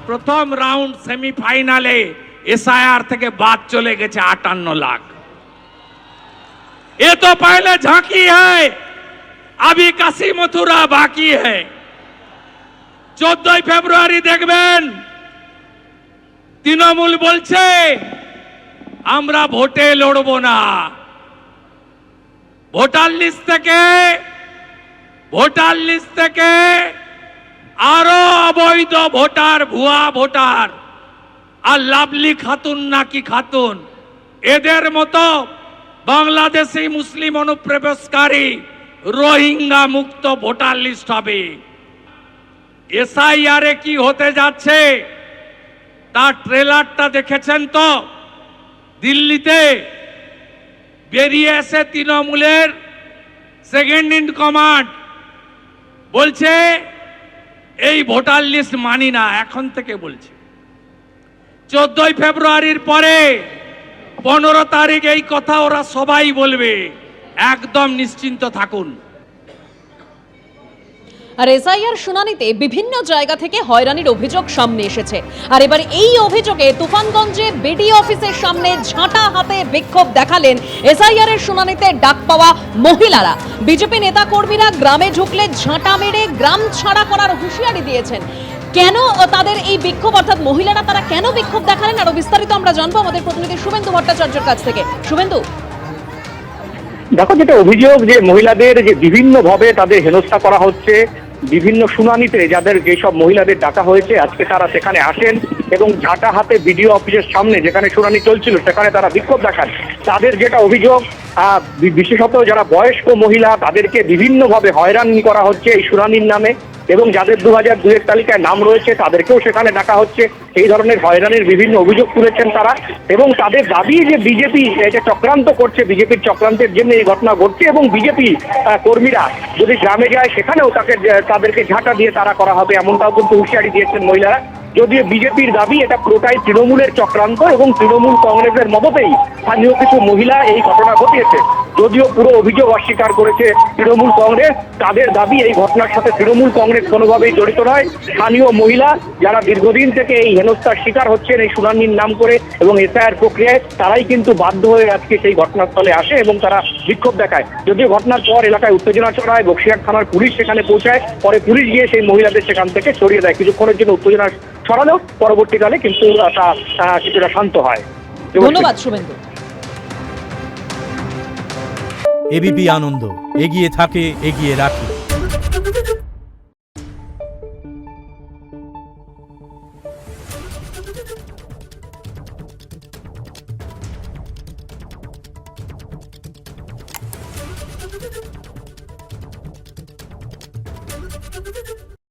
প্রথম রাউন্ড সেমিফাইনালে एसआईआर থেকে বাদ চলে গেছে 58 लाख। ये तो पहले झांकी है, अभी काशी मथुरा बाकी है। 14 ফেব্রুয়ারি দেখবেন তৃণমূল বলছে আমরা ভোটে লড়বো না, ভোটার লিস্ট থেকে আরো অবৈধ ভোটার, ভুয়া ভোটার আর লাভলি খাতুন নাকি খাতুন এদের মতো বাংলাদেশি মুসলিম অনুপ্রবেশকারী রোহিঙ্গা মুক্ত ভোটার লিস্ট হবে। এসআইআরে কি হতে যাচ্ছে তার ট্রেলারটা দেখেছেন তো? দিল্লিতে বেরিয়ে এসে তৃণমূলের সেকেন্ড ইন কমান্ড বলছে এই ভোটার লিস্ট মানি না, এখন থেকে বলছে। 14 ফেব্রুয়ারির পরে 15 তারিখ এই কথা ওরা সবাই বলবে, একদম নিশ্চিন্ত থাকুন। আর এসআইআর শুনানিতে বিভিন্ন জায়গা থেকে হয়রানির অভিযোগ সামনে এসেছে। আর এবার এই অভিযোগে তুফানগঞ্জে বিডিও অফিসের সামনে ঝাঁটা হাতে বিক্ষোভ দেখালেন এসআইআর এর শুনানিতে ডাক পাওয়া মহিলারা। বিজেপি নেতা কর্মীরা গ্রামে ঢুকলে ঝাঁটা মেরে গ্রাম ছাড়া করার হুঁশিয়ারি দিয়েছেন। কেন তাদের এই বিক্ষোভ, অর্থাৎ মহিলারা তারা কেন বিক্ষোভ দেখালেন, আরো বিস্তারিত আমরা জানবো আমাদের প্রতিনিধি শুভেন্দু ভট্টাচার্যের কাছ থেকে। শুভেন্দু, দেখো, যেটা অভিযোগ যে মহিলাদের যে বিভিন্ন ভাবে তাদের হেনস্থা করা হচ্ছে, বিভিন্ন শুনানিতে যাদের যেসব মহিলাদের ডাকা হয়েছে আজকে তারা সেখানে আসেন এবং ঝাঁটা হাতে বিডিও অফিসের সামনে যেখানে শুনানি চলছিল সেখানে তারা বিক্ষোভ দেখান। তাদের যেটা অভিযোগ, বিশেষত যারা বয়স্ক মহিলা তাদেরকে বিভিন্নভাবে হয়রানি করা হচ্ছে এই শুনানির নামে, এবং যাদের 2002 তালিকায় নাম রয়েছে তাদেরকেও সেখানে ডাকা হচ্ছে। এই ধরনের হয়রানির বিভিন্ন অভিযোগ তুলেছেন তারা, এবং তাদের দাবি যে বিজেপি এটা চক্রান্ত করছে, বিজেপির চক্রান্তের জন্য এই ঘটনা ঘটছে, এবং বিজেপি কর্মীরা যদি গ্রামে যায় সেখানেও তাদেরকে ঝাঁটা দিয়ে তারা করা হবে, এমনটাও কিন্তু হুঁশিয়ারি দিয়েছেন মহিলারা। যদিও বিজেপির দাবি এটা পুরোটাই তৃণমূলের চক্রান্ত এবং তৃণমূল কংগ্রেসের মদতেই স্থানীয় কিছু মহিলা এই ঘটনা ঘটিয়েছে। যদিও পুরো অভিযোগ অস্বীকার করেছে তৃণমূল কংগ্রেস। তাদের দাবি এই ঘটনার সাথে তৃণমূল কংগ্রেস কোনোভাবেই জড়িত নয়। স্থানীয় মহিলা যারা দীর্ঘদিন থেকে এই হেনস্থার শিকার হচ্ছেন এই শুনানির নাম করে এবং এসআইআর প্রক্রিয়ায়, তারাই কিন্তু বাধ্য হয়ে আজকে সেই ঘটনাস্থলে আসে এবং তারা বিক্ষোভ দেখায়। যদিও ঘটনার পর এলাকায় উত্তেজনা ছড়ায়, বক্সিরহাট থানার পুলিশ সেখানে পৌঁছায়, পরে পুলিশ গিয়ে সেই মহিলাদের সেখান থেকে সরিয়ে দেয়। কিছুক্ষণের জন্য উত্তেজনা ছড়ালেও পরবর্তীকালে কিন্তু কিছুটা শান্ত হয়। ধন্যবাদ শুভেন্দু। এবিপি আনন্দ, এগিয়ে থাকে, এগিয়ে রাখে।